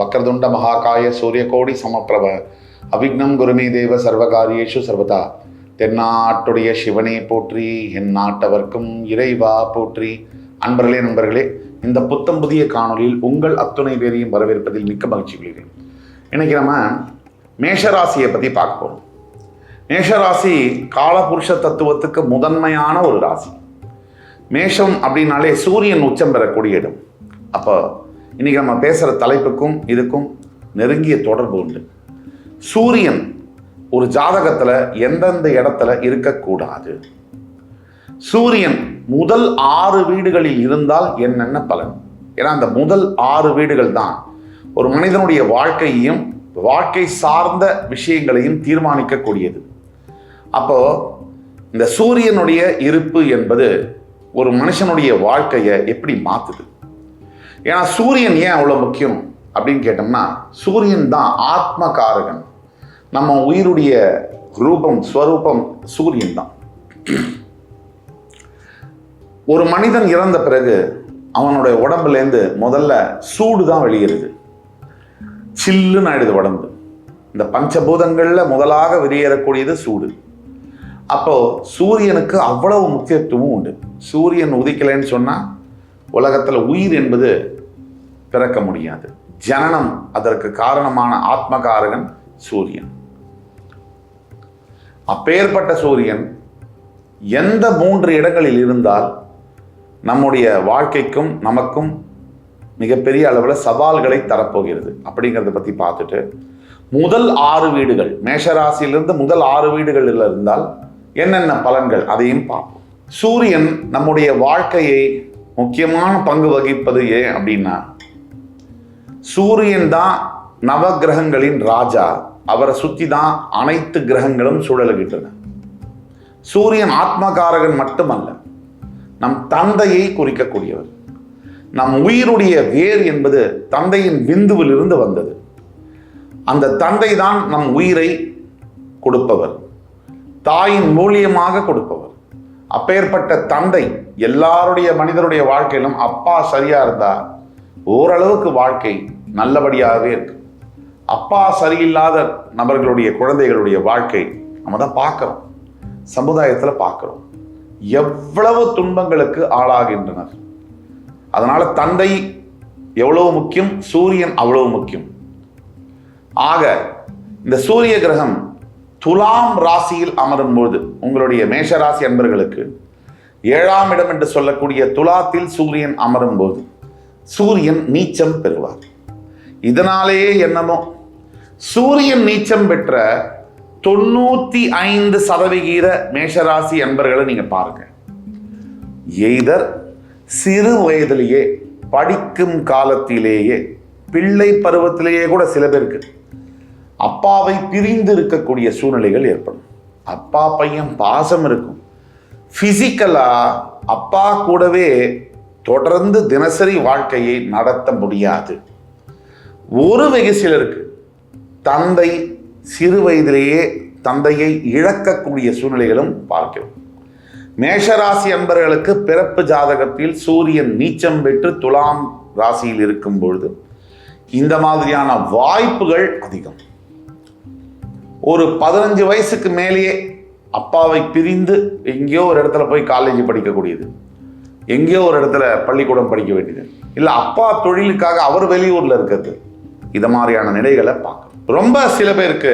வக்ரதுண்ட மகாகாய சூரியகோடி சமப்பிரப அவிக்னம் குருமே தேவ சர்வகாரியேஷு சர்வதா. தென்னாட்டுடைய சிவனே போற்றி, என் நாட்டவர்க்கும் இறைவா போற்றி. நண்பர்களே, இந்த புத்தம் புதிய காணொலியில் உங்கள் அத்துணை பேரையும் வரவேற்பதில் மிக்க மகிழ்ச்சி கொள்கிறேன். இன்னைக்கு நம்ம மேஷராசியை பற்றி பார்க்க போகிறோம். மேஷராசி காலபுருஷ தத்துவத்துக்கு முதன்மையான ஒரு ராசி. மேஷம் அப்படின்னாலே சூரியன் உச்சம் பெறக்கூடிய இடம். அப்போ இன்னைக்கு நம்ம பேசுகிற தலைப்புக்கும் இதுக்கும் நெருங்கிய தொடர்பு உண்டு. சூரியன் ஒரு ஜாதகத்தில் எந்தெந்த இடத்துல இருக்கக்கூடாது, சூரியன் முதல் 6 வீடுகளில் இருந்தால் என்னென்ன பலன்? ஏன்னா அந்த முதல் 6 வீடுகள் தான் ஒரு மனிதனுடைய வாழ்க்கையையும் வாழ்க்கை சார்ந்த விஷயங்களையும் தீர்மானிக்கக்கூடியது. அப்போ இந்த சூரியனுடைய இருப்பு என்பது ஒரு மனுஷனுடைய வாழ்க்கையை எப்படி மாற்றுது? ஏன்னா சூரியன் ஏன் அவ்வளோ முக்கியம் அப்படின்னு கேட்டோம்னா, சூரியன் தான் ஆத்மகாரகன். நம்ம உயிருடைய ரூபம் ஸ்வரூபம் சூரியன் தான். ஒரு மனிதன் இறந்த பிறகு அவனுடைய உடம்புலேருந்து முதல்ல சூடு தான் வெளியேறுது, சில்லுன்னு ஆயிடுது உடம்பு. இந்த பஞ்சபூதங்களில் முதலாக வெளியேறக்கூடியது சூடு. அப்போ சூரியனுக்கு அவ்வளவு முக்கியத்துவம் உண்டு. சூரியன் உதிக்கலைன்னு சொன்னால் உலகத்தில் உயிர் என்பது பிறக்க முடியாது. ஜனனம் அதற்கு காரணமான ஆத்மகாரகன் சூரியன். அப்பேற்பட்ட சூரியன் எந்த 3 இடங்களில் இருந்தால் நம்முடைய வாழ்க்கைக்கும் நமக்கும் மிகப்பெரிய அளவில் சவால்களை தரப்போகிறது அப்படிங்கிறத பற்றி பார்த்துட்டு, முதல் 6 வீடுகள் மேஷராசியிலிருந்து முதல் 6 வீடுகளில் இருந்தால் என்னென்ன பலன்கள் அதையும் பார்ப்போம். சூரியன் நம்முடைய வாழ்க்கையை முக்கியமான பங்கு வகிப்பது ஏன் அப்படின்னா, சூரியன் தான் நவ கிரகங்களின் ராஜா. அவரை சுற்றி தான் அனைத்து கிரகங்களும் சுழலுகின்றன. சூரியன் ஆத்மகாரகன் மட்டுமல்ல, நம் தந்தையை குறிக்கக்கூடியவர். நம் உயிருடைய வேர் என்பது தந்தையின் விந்துவில் இருந்து வந்தது. அந்த தந்தை தான் நம் உயிரை கொடுப்பவர், தாயின் மூலியமாக கொடுப்பவர். அப்பேற்பட்ட தந்தை எல்லாருடைய மனிதருடைய வாழ்க்கையிலும் அப்பா சரியா இருந்தா ஓரளவுக்கு வாழ்க்கை நல்லபடியாகவே இருக்கு. அப்பா சரியில்லாத நபர்களுடைய குழந்தைகளுடைய வாழ்க்கை நம்ம தான் பார்க்கிறோம், சமுதாயத்தில் பார்க்கிறோம். எவ்வளவு துன்பங்களுக்கு ஆளாகின்றனர். அதனால தந்தை எவ்வளவு முக்கியம், சூரியன் அவ்வளவு முக்கியம். ஆக இந்த சூரிய கிரகம் துலாம் ராசியில் அமரும் பொழுது உங்களுடைய மேஷராசி அன்பர்களுக்கு 7ஆம் இடம் என்று சொல்லக்கூடிய துலாத்தில் சூரியன் அமரும் போது சூரியன் நீச்சம் பெறுவார். இதனாலேயே என்னமோ சூரியன் நீச்சம் பெற்ற 95% மேஷராசி அன்பர்களை நீங்க பாருங்க. எய்தர் சிறு வயதிலேயே, படிக்கும் காலத்திலேயே, பிள்ளை பருவத்திலேயே கூட சில பேருக்கு அப்பாவை பிரிந்து இருக்கக்கூடிய சூழ்நிலைகள் ஏற்படும். அப்பா பையன் பாசம் இருக்கும், பிசிக்கலா அப்பா கூடவே தொடர்ந்து தினசரி வாழ்க்கையை நடத்த முடியாது. ஒரு வெகு சிலருக்கு தந்தை சிறு வயதிலேயே தந்தையை இழக்கக்கூடிய சூழ்நிலைகளும் பார்க்கிறோம். மேஷராசி அன்பர்களுக்கு பிறப்பு ஜாதகத்தில் சூரியன் நீச்சம் பெற்று துலாம் ராசியில் இருக்கும் பொழுது இந்த மாதிரியான வாய்ப்புகள் அதிகம். ஒரு 15 வயசுக்கு மேலேயே அப்பாவை பிரிந்து எங்கேயோ ஒரு இடத்துல போய் காலேஜ் படிக்கக்கூடியது, எங்கேயோ ஒரு இடத்துல பள்ளிக்கூடம் படிக்க வேண்டியது, இல்லை அப்பா தொழிலுக்காக அவர் வெளியூர்ல இருக்கிறது, இது மாதிரியான நிலைகளை பார்க்கணும். ரொம்ப சில பேருக்கு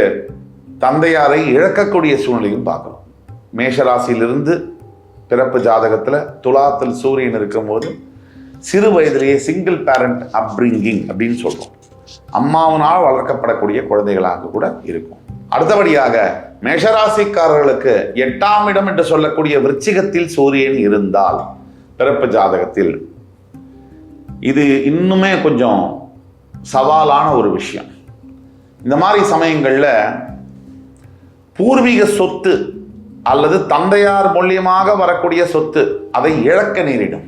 தந்தையாரை இழக்கக்கூடிய சூழ்நிலையும் பார்க்கணும். மேஷராசியிலிருந்து பிறப்பு ஜாதகத்துல துலாத்தில் சூரியன் இருக்கும்போது சிறு வயதிலேயே சிங்கிள் பேரண்ட் அப்ரிங்கிங் அப்படின்னு சொல்றோம். அம்மாவினால் வளர்க்கப்படக்கூடிய குழந்தைகளாக கூட இருக்கும். அடுத்தபடியாக மேஷராசிக்காரர்களுக்கு 8ஆம் இடம் என்று சொல்லக்கூடிய விருச்சிகத்தில் சூரியன் இருந்தால் பிறப்பு ஜாதகத்தில் இது இன்னுமே கொஞ்சம் சவாலான ஒரு விஷயம். இந்த மாதிரி சமயங்கள்ல பூர்வீக சொத்து அல்லது தந்தையார் மூலியமாக வரக்கூடிய சொத்து அதை இழக்க நேரிடும்.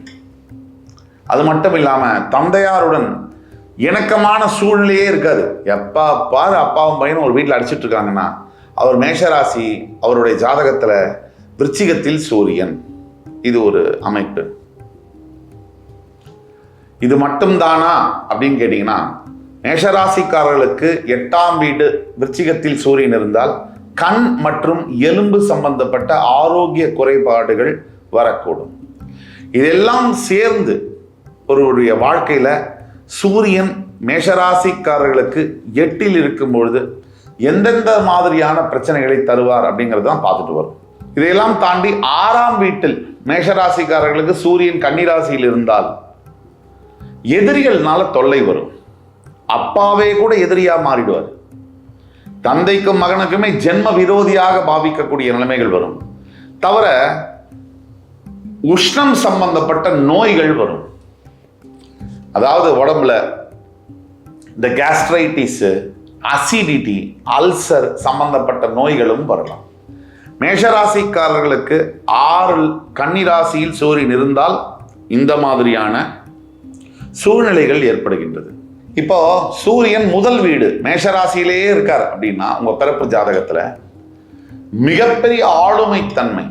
அது மட்டும் இல்லாம தந்தையாருடன் இணக்கமான சூழ்நிலையே இருக்காது. எப்பா பாரு அப்பாவும் பையனும் ஒரு வீட்டில் அடிச்சிட்டு இருக்காங்கன்னா அவர் மேஷராசி, அவருடைய ஜாதகத்துல விருச்சிகத்தில் சூரியன். இது ஒரு அமைப்பு. இது மட்டும் தானா அப்படின்னு கேட்டீங்கன்னா மேஷராசிக்காரர்களுக்கு 8ஆம் வீடு விருச்சிகத்தில் சூரியன் இருந்தால் கண் மற்றும் எலும்பு சம்பந்தப்பட்ட ஆரோக்கிய குறைபாடுகள் வரக்கூடும். இதெல்லாம் சேர்ந்து ஒருவருடைய வாழ்க்கையில சூரியன் மேஷராசிக்காரர்களுக்கு 8இல் இருக்கும் பொழுது எந்தெந்த மாதிரியான பிரச்சனைகளை தருவார் அப்படிங்கிறது தான் பார்த்துட்டு வரும். இதையெல்லாம் தாண்டி 6ஆம் வீட்டில் மேஷராசிக்காரர்களுக்கு சூரியன் கன்னிராசியில் இருந்தால் எதிரிகள்னால தொல்லை வரும். அப்பாவே கூட எதிரியா மாறிடுவார். தந்தைக்கும் மகனுக்குமே ஜென்ம விரோதியாக பாவிக்கக்கூடிய நிலைமைகள் வரும். தவிர உஷ்ணம் சம்பந்தப்பட்ட நோய்கள் வரும். அதாவது உடம்புல இந்த கேஸ்ட்ரைட்டிஸ், அசிடிட்டி, அல்சர் சம்பந்தப்பட்ட நோய்களும் வரலாம். மேஷராசிக்காரர்களுக்கு 6 கன்னிராசியில் சூரியன் இருந்தால் இந்த மாதிரியான சூழ்நிலைகள் ஏற்படுகின்றது. இப்போ சூரியன் முதல் வீடு மேஷராசியிலேயே இருக்கார் அப்படின்னா உங்க பிறப்பு ஜாதகத்துல மிகப்பெரிய ஆளுமைத்தன்மை,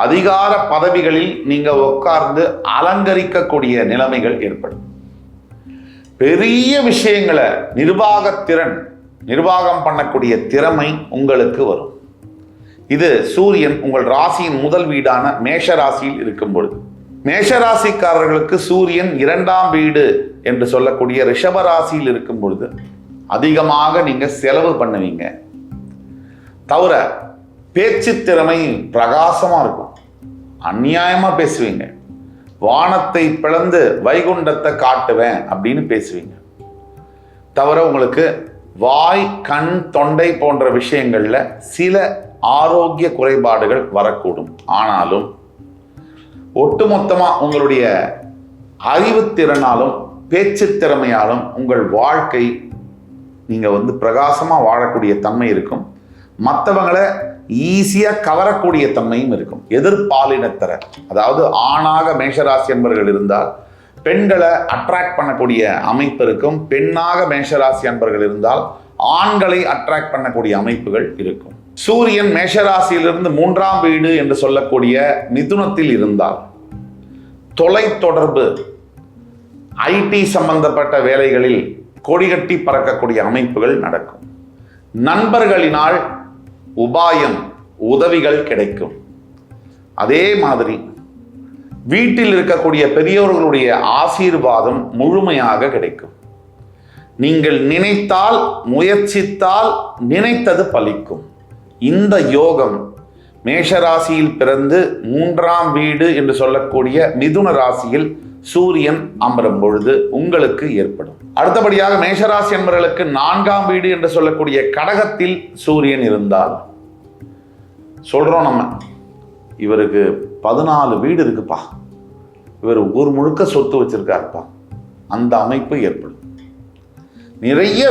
அதிகார பதவிகளில் நீங்க உட்கார்ந்து அலங்கரிக்கக்கூடிய நிலைமைகள் ஏற்படும். பெரிய விஷயங்களை நிர்வாகம் பண்ணக்கூடிய திறமை உங்களுக்கு வரும். இது சூரியன் உங்கள் ராசியின் முதல் வீடான மேஷ ராசியில் இருக்கும் பொழுது. மேஷராசிக்காரர்களுக்கு சூரியன் 2ஆம் வீடு என்று சொல்லக்கூடிய ரிஷப ராசியில் இருக்கும் பொழுது அதிகமாக நீங்க செலவு பண்ணுவீங்க. தவிர பேச்சு திறமை பிரகாசமா இருக்கும். அநியாயமா பேசுவீங்க. வானத்தை பிளந்து வைகுண்டத்தை காட்டுவேன் அப்படின்னு பேசுவீங்க. தவிர உங்களுக்கு வாய், கண், தொண்டை போன்ற விஷயங்கள்ல சில ஆரோக்கிய குறைபாடுகள் வரக்கூடும். ஆனாலும் ஒட்டுமொத்தமா உங்களுடைய அறிவுத்திறனாலும் பேச்சு திறமையாலும் உங்கள் வாழ்க்கை நீங்க பிரகாசமா வாழக்கூடிய தன்மை இருக்கும். மற்றவங்களை ஈஸியா கவரக்கூடிய தன்மையும் இருக்கும். எதிர்பாலினத்தர, அதாவது ஆணாக மேஷராசி என்பவர்கள் இருந்தால் பெண்களை அட்ராக்ட் பண்ணக்கூடிய அமைப்பு இருக்கும். பெண்ணாக மேஷராசி என்பவர்கள் இருந்தால் ஆண்களை அட்ராக்ட் பண்ணக்கூடிய அமைப்புகள் இருக்கும். சூரியன் மேஷராசியிலிருந்து 3ஆம் வீடு என்று சொல்லக்கூடிய மிதுனத்தில் இருந்தால் தொலைத்தொடர்பு, ஐடி சம்பந்தப்பட்ட வேலைகளில் கொடிகட்டி பறக்கக்கூடிய அமைப்புகள் நடக்கும். நண்பர்களினால் உபாயம், உதவிகள் கிடைக்கும். அதே மாதிரி வீட்டில் இருக்கக்கூடிய பெரியவர்களுடைய ஆசீர்வாதம் முழுமையாக கிடைக்கும். நீங்கள் நினைத்தால், முயற்சித்தால் நினைத்தது பலிக்கும். இந்த யோகம் மேஷராசியில் பிறந்து 3ஆம் வீடு என்று சொல்லக்கூடிய மிதுன ராசியில் சூரியன் அமரும் பொழுது உங்களுக்கு ஏற்படும். அடுத்தபடியாக மேஷராசி என்பவர்களுக்கு 4ஆம் வீடு என்று சொல்லக்கூடிய கடகத்தில் சூரியன் இருந்தால் சொல்றோம் நம்ம, இவருக்கு 14 வீடு இருக்குப்பா, இவர் ஊர் முழுக்க சொத்து வச்சிருக்காருப்பா, அந்த அமைப்பு ஏற்படும். நிறைய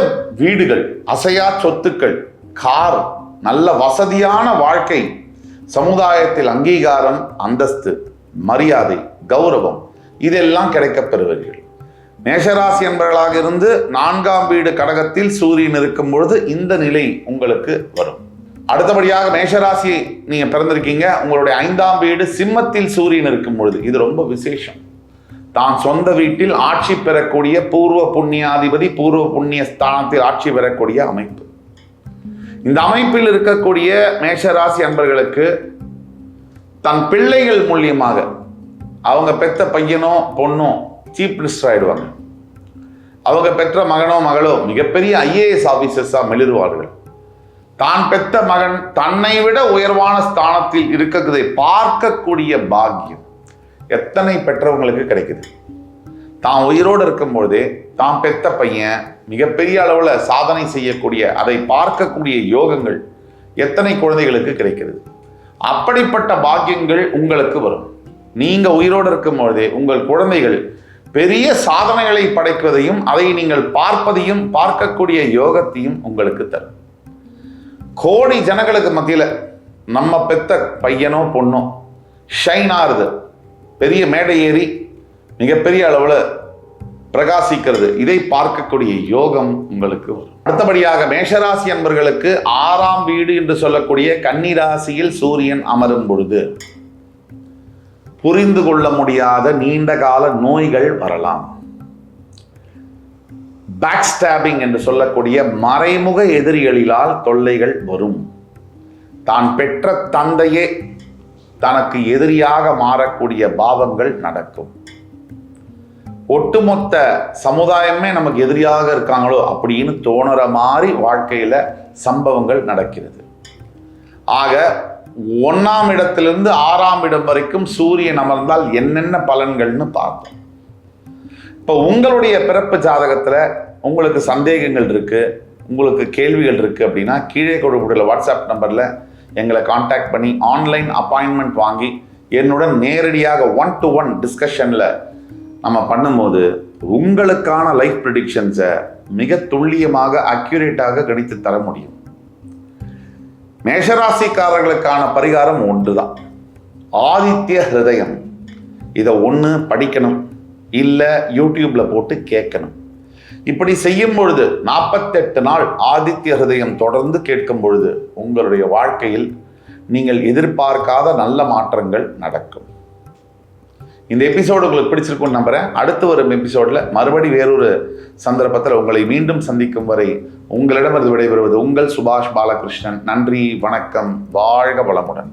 வீடுகள், அசையா சொத்துக்கள், கார், நல்ல வசதியான வாழ்க்கை, சமுதாயத்தில் அங்கீகாரம், அந்தஸ்து, மரியாதை, கௌரவம் இதெல்லாம் கிடைக்கப் பெறுவீர்கள். மேஷராசி என்பவர்களாக இருந்து 4ஆம் வீடு கடகத்தில் சூரியன் இருக்கும் பொழுது இந்த நிலை உங்களுக்கு வரும். அடுத்தபடியாக மேஷராசி நீங்க பிறந்திருக்கீங்க, உங்களுடைய 5ஆம் வீடு சிம்மத்தில் சூரியன் இருக்கும் பொழுது இது ரொம்ப விசேஷம். தான் சொந்த வீட்டில் ஆட்சி பெறக்கூடிய பூர்வ புண்ணியாதிபதி, பூர்வ புண்ணிய ஸ்தானத்தில் ஆட்சி பெறக்கூடிய அமைப்பு. இந்த அமைப்பில் இருக்கக்கூடிய மேஷராசி அன்பர்களுக்கு தன் பிள்ளைகள் மூலியமாக அவங்க பெற்ற பையனோ பொண்ணோ சீஃப் மினிஸ்டர் ஆயிடுவாங்க. அவங்க பெற்ற மகனோ மகளோ மிகப்பெரிய ஐஏஎஸ் ஆபீசர்ஸா மிளிருவார்கள். தான் பெற்ற மகன் தன்னை விட உயர்வான ஸ்தானத்தில் இருக்கிறதை பார்க்கக்கூடிய பாக்கியம் எத்தனை பெற்றவங்களுக்கு கிடைக்குது. தான் உயிரோடு இருக்கும் பொழுதே தான் பெற்ற பையன் மிகப்பெரிய அளவுல சாதனை செய்யக்கூடிய, அதை பார்க்கக்கூடிய யோகங்கள் எத்தனை குழந்தைகளுக்கு கிடைக்கிறது. அப்படிப்பட்ட பாக்கியங்கள் உங்களுக்கு வரும். நீங்க உயிரோடு இருக்கும் பொழுதே உங்கள் குழந்தைகள் பெரிய சாதனைகளை படைப்பதையும் அதை நீங்கள் பார்ப்பதையும் பார்க்கக்கூடிய யோகத்தையும் உங்களுக்கு தரும். கோடி ஜனங்களுக்கு மத்தியில நம்ம பெத்த பையனோ பொண்ணோ ஷைன் ஆறுது, பெரிய மேடை ஏறி மிகப்பெரிய அளவுல பிரகாசிக்கிறது, இதை பார்க்கக்கூடிய யோகம் உங்களுக்கு வரும். அடுத்தபடியாக மேஷராசி அன்பர்களுக்கு 6ஆம் வீடு என்று சொல்லக்கூடிய கன்னிராசியில் சூரியன் அமரும் பொழுது புரிந்து கொள்ள முடியாத நீண்ட கால நோய்கள் வரலாம். பேக் ஸ்டாபிங் என்று சொல்லக்கூடிய மறைமுக எதிரிகளிலால் தொல்லைகள் வரும். தான் பெற்ற தந்தையே தனக்கு எதிரியாக மாறக்கூடிய பாவங்கள் நடக்கும். ஒட்டுமொத்த சமுதாயமே நமக்கு எதிரியாக இருக்காங்களோ அப்படின்னு தோணுற மாதிரி வாழ்க்கையில சம்பவங்கள் நடக்கிறது. ஆக 1ஆம் இடத்திலிருந்து 6ஆம் இடம் வரைக்கும் சூரியன் அமர்ந்தால் என்னென்ன பலன்கள்னு பார்த்தோம். இப்போ உங்களுடைய பிறப்பு ஜாதகத்துல உங்களுக்கு சந்தேகங்கள் இருக்கு, உங்களுக்கு கேள்விகள் இருக்கு அப்படின்னா கீழே கொடுக்கக்கூடிய வாட்ஸ்அப் நம்பர்ல எங்களை காண்டாக்ட் பண்ணி ஆன்லைன் அப்பாயின்மெண்ட் வாங்கி என்னுடன் நேரடியாக 1-to-1 டிஸ்கஷன்ல நம்ம பண்ணும்போது உங்களுக்கான லைஃப் ப்ரெடிக்ஷன்ஸை மிக துல்லியமாக அக்யூரேட்டாக கணித்து தர முடியும். மேஷராசிக்காரர்களுக்கான பரிகாரம் ஒன்றுதான், ஆதித்ய ஹிருதயம். இதை ஒன்று படிக்கணும், இல்லை யூடியூப்ல போட்டு கேட்கணும். இப்படி செய்யும் பொழுது 48 நாள் ஆதித்ய ஹிருதயம் தொடர்ந்து கேட்கும் பொழுது உங்களுடைய வாழ்க்கையில் நீங்கள் எதிர்பார்க்காத நல்ல மாற்றங்கள் நடக்கும். இந்த எபிசோடு உங்களுக்கு பிடிச்சிருக்கும்னு நம்புறேன். அடுத்து வரும் எபிசோட்ல மறுபடி வேறொரு சந்தர்ப்பத்தில் உங்களை மீண்டும் சந்திக்கும் வரை உங்களிடமிருந்து விடைபெறுவது உங்கள் சுபாஷ் பாலகிருஷ்ணன். நன்றி, வணக்கம், வாழ்க வளமுடன்.